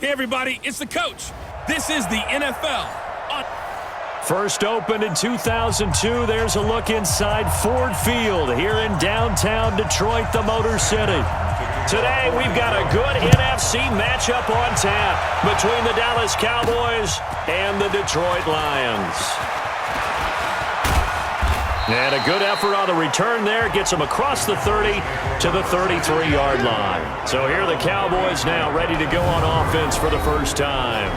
Hey, everybody, it's the coach. This is the NFL. First opened in 2002, there's a look inside Ford Field here in downtown Detroit, the Motor City. Today, we've got a good NFC matchup on tap between the Dallas Cowboys and the Detroit Lions. And a good effort on the return there gets them across the 30 to the 33-yard line. So here are the Cowboys now ready to go on offense for the first time.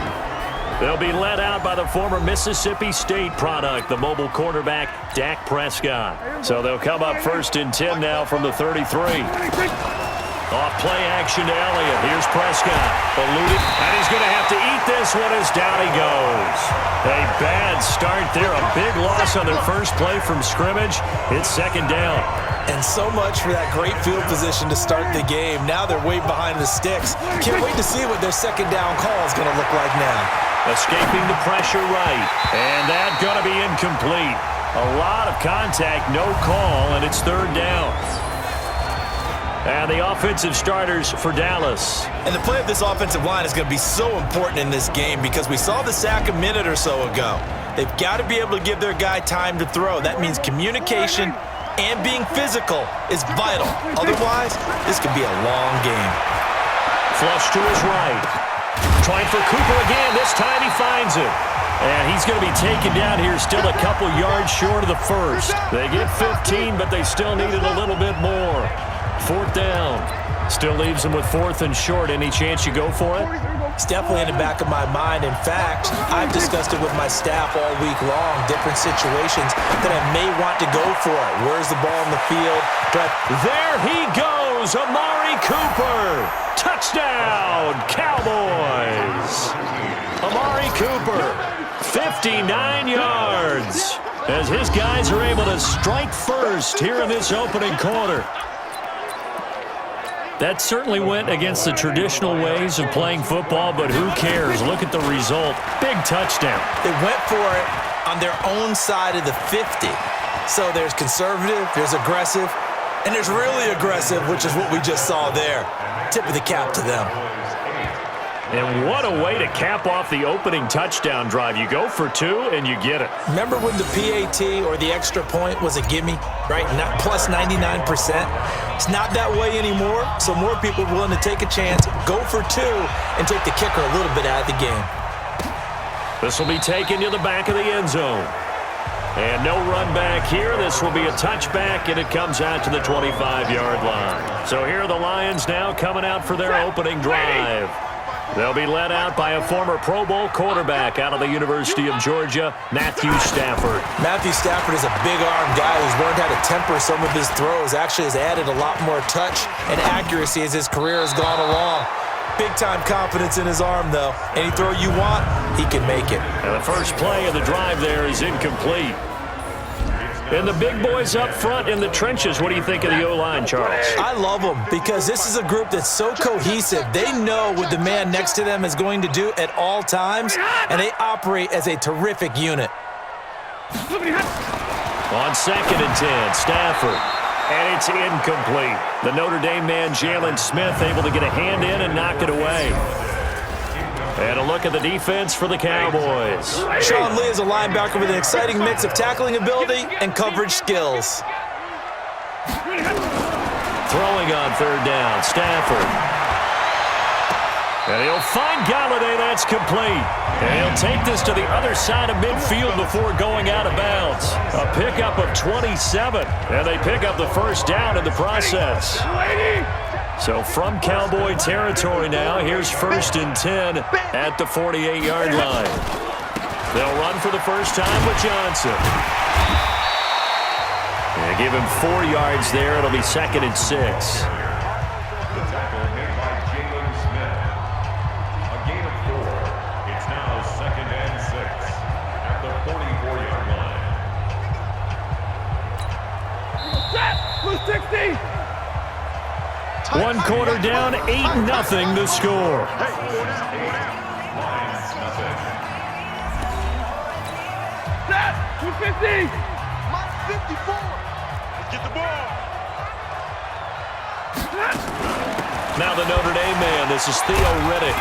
They'll be led out by the former Mississippi State product, the mobile quarterback, Dak Prescott. So they'll come up first and 10 now from the 33. Off play action to Elliott. Here's Prescott. Eluded, and he's going to have to eat this one as down he goes. A bad start there. A big loss on their first play from scrimmage. It's second down. And so much for that great field position to start the game. Now they're way behind the sticks. Can't wait to see what their second down call is going to look like now. Escaping the pressure right. And that's going to be incomplete. A lot of contact, no call, and it's third down. And the offensive starters for Dallas. And the play of this offensive line is going to be so important in this game because we saw the sack a minute or so ago. They've got to be able to give their guy time to throw. That means communication and being physical is vital. Otherwise, this could be a long game. Flush to his right. Trying for Cooper again. This time he finds it. And he's going to be taken down here still a couple yards short of the first. They get 15, but they still needed a little bit more. Fourth down. Still leaves them with fourth and short. Any chance you go for it? It's definitely in the back of my mind. In fact, I've discussed it with my staff all week long, different situations that I may want to go for it. Where's the ball in the field? But there he goes, Amari Cooper. Touchdown, Cowboys. Amari Cooper, 59 yards, as his guys are able to strike first here in this opening quarter. That certainly went against the traditional ways of playing football, but who cares? Look at the result. Big touchdown. They went for it on their own side of the 50. So there's conservative, there's aggressive, and there's really aggressive, which is what we just saw there. Tip of the cap to them. And what a way to cap off the opening touchdown drive. You go for two, and you get it. Remember when the PAT or the extra point was a gimme, right? Not plus 99%. It's not that way anymore, so more people are willing to take a chance, go for two, and take the kicker a little bit out of the game. This will be taken to the back of the end zone. And no run back here. This will be a touchback, and it comes out to the 25-yard line. So here are the Lions now coming out for their opening drive. They'll be led out by a former Pro Bowl quarterback out of the University of Georgia, Matthew Stafford. Matthew Stafford is a big-arm guy who's learned how to temper some of his throws. Actually has added a lot more touch and accuracy as his career has gone along. Big-time confidence in his arm, though. Any throw you want, he can make it. And the first play of the drive there is incomplete. And the big boys up front in the trenches, what do you think of the O-line, Charles? I love them because this is a group that's so cohesive. They know what the man next to them is going to do at all times, and they operate as a terrific unit. On second and 10, Stafford. And it's incomplete. The Notre Dame man, Jalen Smith, able to get a hand in and knock it away. And a look at the defense for the Cowboys. Sean Lee is a linebacker with an exciting mix of tackling ability and coverage skills. Throwing on third down, Stafford. And he'll find Galladay. That's complete. And he'll take this to the other side of midfield before going out of bounds. A pickup of 27. And they pick up the first down in the process. So from Cowboy territory now, here's first and 10 at the 48-yard line. They'll run for the first time with Johnson. And give him 4 yards there. It'll be second and 6. The tackle made by Jalen Smith. A gain of 4. It's now second and 6 at the 44-yard line. 60! One quarter down, 8-0 the score. Set! 250! 54! Get the ball! Now the Notre Dame man, this is Theo Riddick.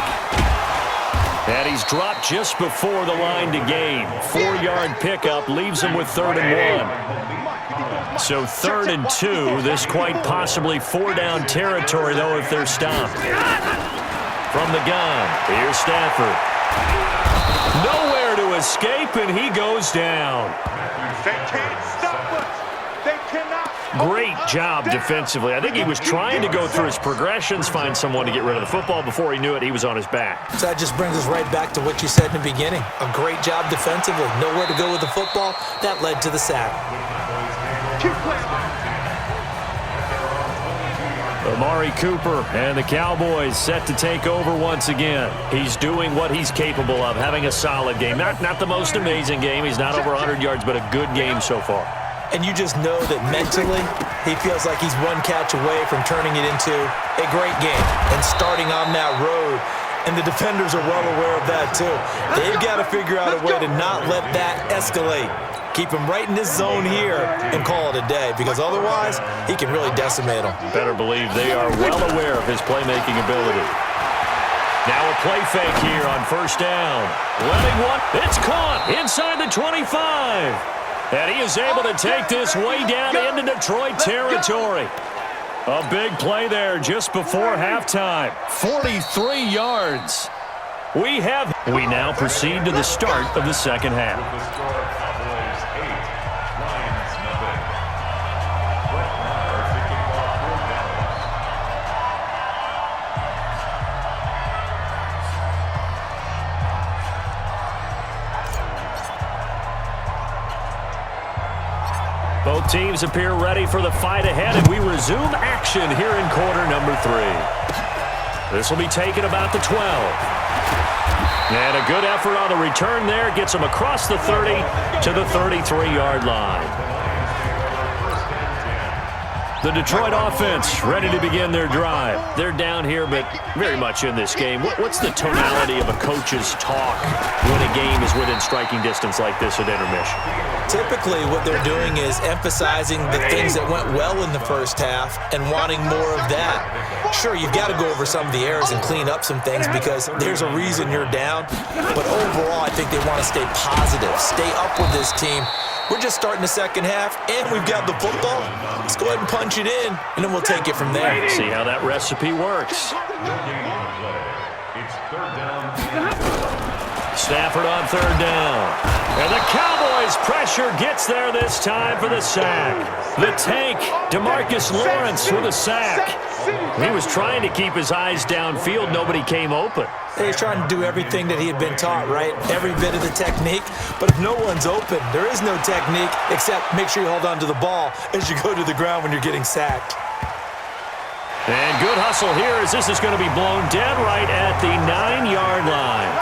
And he's dropped just before the line to gain. 4-yard pickup leaves him with 3rd and 1. So 3rd and 2. This quite possibly 4-down territory, though, if they're stopped. From the gun, here's Stafford. Nowhere to escape, and he goes down. They can't stop us. They cannot. Great job defensively. I think he was trying to go through his progressions, find someone to get rid of the football. Before he knew it, he was on his back. So that just brings us right back to what you said in the beginning. A great job defensively. Nowhere to go with the football. That led to the sack. Amari Cooper and the Cowboys set to take over once again. He's doing what he's capable of, having a solid game. Not the most amazing game. He's not over 100 yards, but a good game so far. And you just know that mentally, he feels like he's one catch away from turning it into a great game and starting on that road. And the defenders are well aware of that, too. They've got to figure out a way to not let that escalate. Keep him right in this zone here and call it a day, because otherwise, he can really decimate them. Better believe they are well aware of his playmaking ability. Now a play fake here on 1st down. Letting one. It's caught inside the 25. And he is able to take this way down into Detroit territory. A big play there just before halftime. 43 yards. We now proceed to the start of the second half. Both teams appear ready for the fight ahead, and we resume action here in quarter number 3. This will be taken about the 12. And a good effort on the return there gets them across the 30 to the 33-yard line. The Detroit offense ready to begin their drive. They're down here, but very much in this game. What's the tonality of a coach's talk when a game is within striking distance like this at intermission? Typically, what they're doing is emphasizing the things that went well in the first half and wanting more of that. Sure, you've got to go over some of the errors and clean up some things because there's a reason you're down. But overall, I think they want to stay positive, stay up with this team. We're just starting the second half, and we've got the football. Let's go ahead and punch it in, and then we'll take it from there. See how that recipe works. It's 3rd down. Stafford on 3rd down. And the Cowboys pressure gets there this time for the sack. The tank, DeMarcus Lawrence with a sack. He was trying to keep his eyes downfield. Nobody came open. He was trying to do everything that he had been taught, right? Every bit of the technique. But if no one's open, there is no technique except make sure you hold on to the ball as you go to the ground when you're getting sacked. And good hustle here as this is going to be blown dead right at the 9-yard line.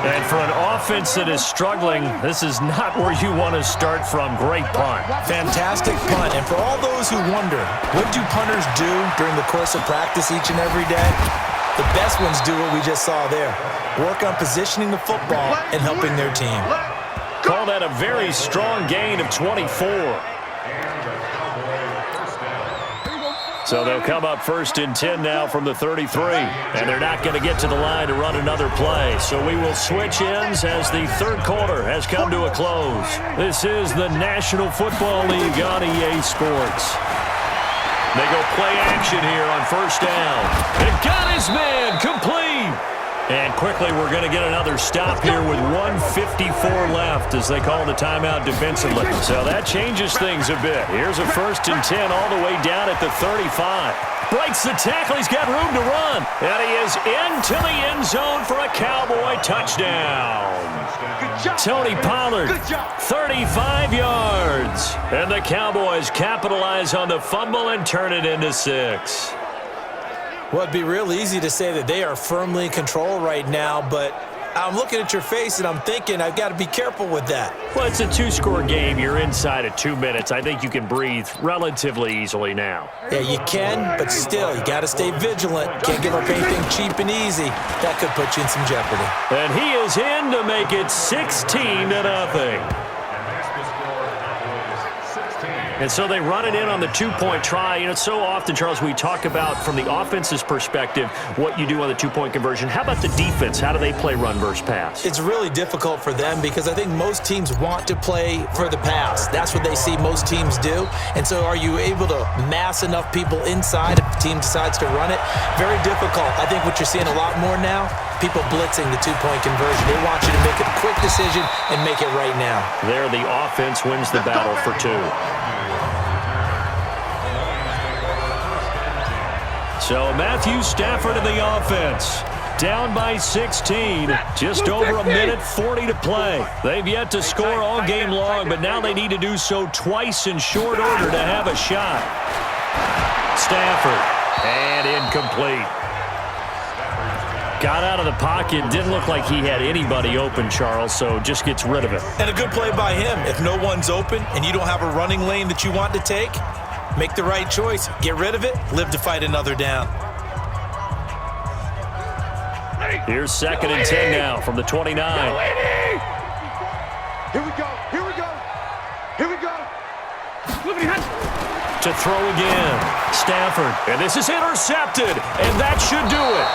And for an offense that is struggling, this is not where you want to start from. Great punt. Fantastic punt. And for all those who wonder, what do punters do during the course of practice each and every day? The best ones do what we just saw there. Work on positioning the football and helping their team. Call that a very strong gain of 24. So they'll come up 1st and 10 now from the 33. And they're not going to get to the line to run another play. So we will switch ends as the 3rd quarter has come to a close. This is the National Football League on EA Sports. They go play action here on 1st down. And got his man complete. And quickly we're going to get another stop here with 1:54 left as they call the timeout defensively. So that changes things a bit. Here's a 1st and 10 all the way down at the 35. Breaks the tackle. He's got room to run. And he is into the end zone for a Cowboy touchdown. Tony Pollard, 35 yards. And the Cowboys capitalize on the fumble and turn it into 6. Well, it'd be real easy to say that they are firmly in control right now, but I'm looking at your face and I'm thinking I've got to be careful with that. Well, it's a 2-score game. You're inside of 2 minutes. I think you can breathe relatively easily now. Yeah, you can, but still, you got to stay vigilant. Can't give up anything cheap and easy. That could put you in some jeopardy. And he is in to make it 16-0. And so they run it in on the two-point try. You know, so often, Charles, we talk about from the offense's perspective what you do on the two-point conversion. How about the defense? How do they play run versus pass? It's really difficult for them because I think most teams want to play for the pass. That's what they see most teams do. And so are you able to mass enough people inside if the team decides to run it? Very difficult. I think what you're seeing a lot more now, people blitzing the two-point conversion. They want you to make a quick decision and make it right now. There, the offense wins the battle for two. So Matthew Stafford in the offense. Down by 16. Just over a minute 40 to play. They've yet to score all game long, but now they need to do so twice in short order to have a shot. Stafford. And incomplete. Got out of the pocket. Didn't look like he had anybody open, Charles, so just gets rid of it. And a good play by him. If no one's open and you don't have a running lane that you want to take, make the right choice. Get rid of it. Live to fight another down. Here's 2nd and 10 now from the 29. Here we go. Here we go. Here we go. To throw again. Stafford. And this is intercepted. And that should do it.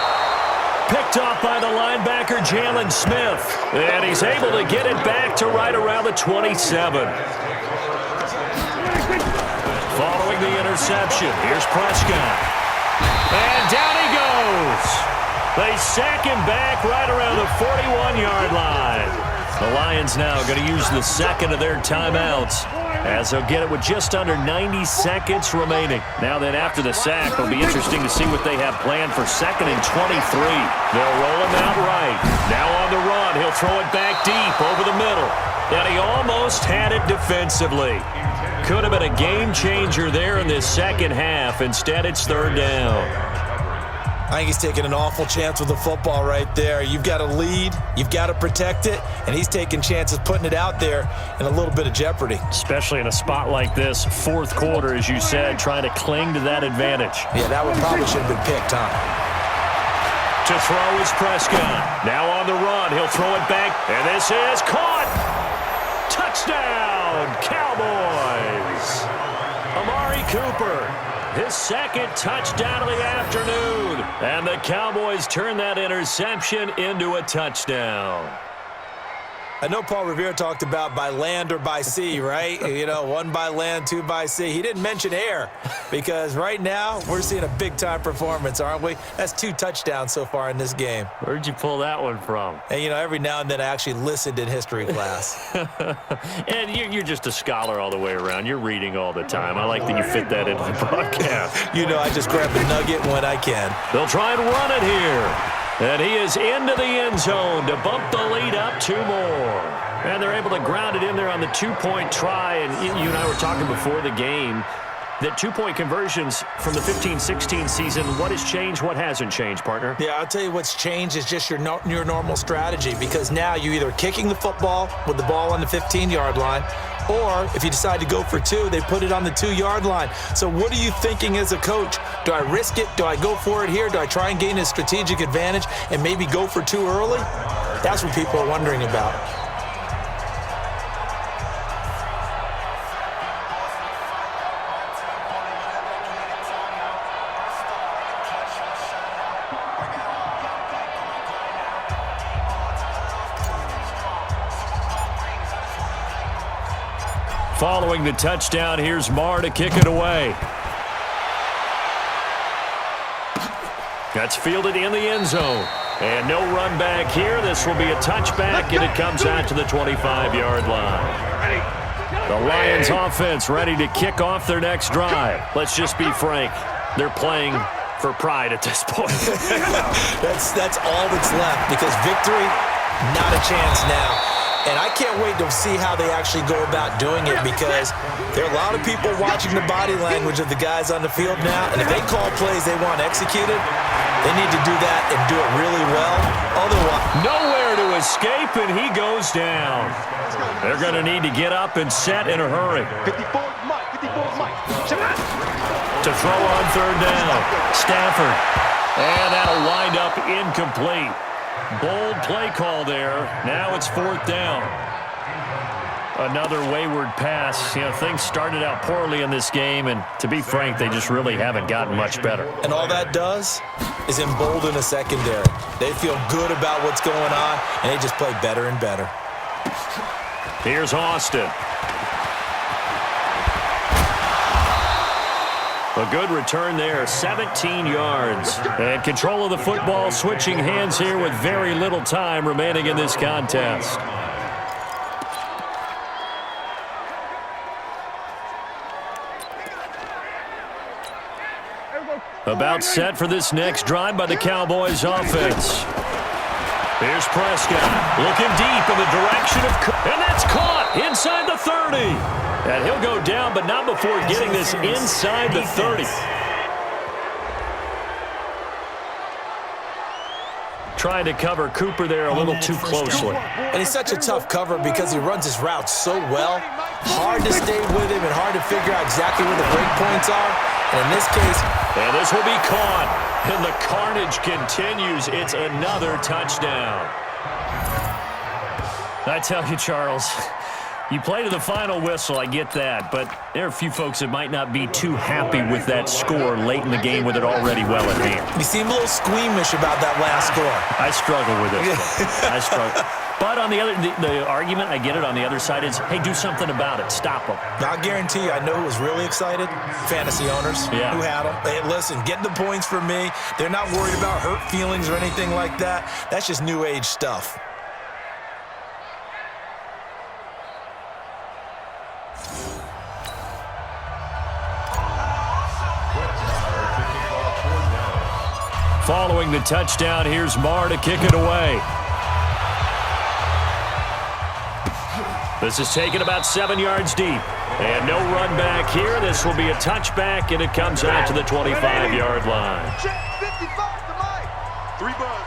Picked off by the linebacker, Jalen Smith. And he's able to get it back to right around the 27. Following the interception, here's Prescott. And down he goes. They sack him back right around the 41-yard line. The Lions now going to use the second of their timeouts as they'll get it with just under 90 seconds remaining. Now then, after the sack, it'll be interesting to see what they have planned for 2nd and 23. They'll roll him out right. Now on the run, he'll throw it back deep over the middle. And he almost had it defensively. Could have been a game changer there in this second half. Instead, it's 3rd down. I think he's taking an awful chance with the football right there. You've got to lead, you've got to protect it, and he's taking chances putting it out there in a little bit of jeopardy. Especially in a spot like this, 4th quarter, as you said, trying to cling to that advantage. Yeah, that one probably should have been picked, huh? To throw is Prescott. Now on the run, he'll throw it back, and this is caught! Touchdown, Cowboys! Amari Cooper. His 2nd touchdown of the afternoon. And the Cowboys turn that interception into a touchdown. I know Paul Revere talked about by land or by sea, right? You know, 1 by land, 2 by sea. He didn't mention air because right now we're seeing a big-time performance, aren't we? That's 2 touchdowns so far in this game. Where'd you pull that one from? And, you know, every now and then I actually listened in history class. And you're just a scholar all the way around. You're reading all the time. I like that you fit that into the broadcast. You know, I just grab the nugget when I can. They'll try and run it here. And he is into the end zone to bump the lead up 2 more. And they're able to ground it in there on the 2-point try. And you and I were talking before the game that 2-point conversions from the 15-16 season, what has changed, what hasn't changed, partner? Yeah, I'll tell you what's changed is just your normal strategy because now you're either kicking the football with the ball on the 15-yard line or if you decide to go for 2, they put it on the 2-yard line. So what are you thinking as a coach? Do I risk it? Do I go for it here? Do I try and gain a strategic advantage and maybe go for 2 early? That's what people are wondering about. Following the touchdown, here's Marr to kick it away. That's fielded in the end zone. And no run back here. This will be a touchback, and it comes out to the 25-yard line. The Lions offense ready to kick off their next drive. Let's just be frank. They're playing for pride at this point. That's all that's left because victory, not a chance now. And I can't wait to see how they actually go about doing it because there are a lot of people watching the body language of the guys on the field now. And if they call plays they want executed, they need to do that and do it really well. Otherwise, nowhere to escape, and he goes down. They're going to need to get up and set in a hurry. 54 Mike. To throw on 3rd down. Stafford. And that'll wind up incomplete. Bold play call there. Now it's 4th down. Another wayward pass. You know, things started out poorly in this game, and to be frank, they just really haven't gotten much better. And all that does is embolden a secondary. They feel good about what's going on, and they just play better and better. Here's Austin. A good return there, 17 yards. And control of the football, switching hands here with very little time remaining in this contest. About set for this next drive by the Cowboys offense. Here's Prescott looking deep in the direction of, and that's caught inside the 30. And he'll go down, but not before getting this inside the 30. Trying to cover Cooper there a little too closely. And he's such a tough cover because he runs his route so well. Hard to stay with him and hard to figure out exactly where the break points are. And in this case, and this will be caught. And the carnage continues. It's another touchdown. I tell you, Charles, you play to the final whistle, I get that, but there are a few folks that might not be too happy with that score late in the game with it already well at hand. You seem a little squeamish about that last score. I struggle with it. I struggle. But on the other, the argument, I get it, on the other side is, hey, do something about it. Stop them. I'll guarantee you, I know who was really excited. Fantasy owners who had them. Hey, listen, get the points for me. They're not worried about hurt feelings or anything like that. That's just new age stuff. Following the touchdown, here's Marr to kick it away. This is taken about 7 yards deep. And no run back here. This will be a touchback, and it comes out to the 25-yard line. Check 55 to Mike. Three buzz.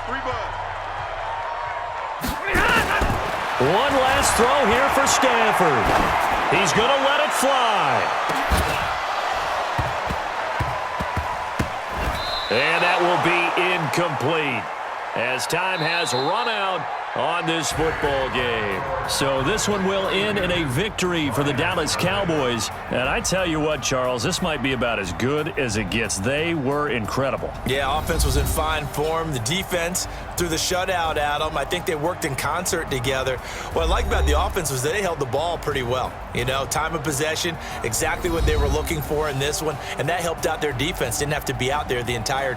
One last throw here for Stafford. He's going to let it fly. And that will be incomplete as time has run out on this football game. So this one will end in a victory for the Dallas Cowboys. And I tell you what, Charles, this might be about as good as it gets. They were incredible. Yeah, offense was in fine form. The defense threw the shutout at them. I think they worked in concert together. What I like about the offense was that they held the ball pretty well. You know, time of possession, exactly what they were looking for in this one. And that helped out their defense. Didn't have to be out there the entire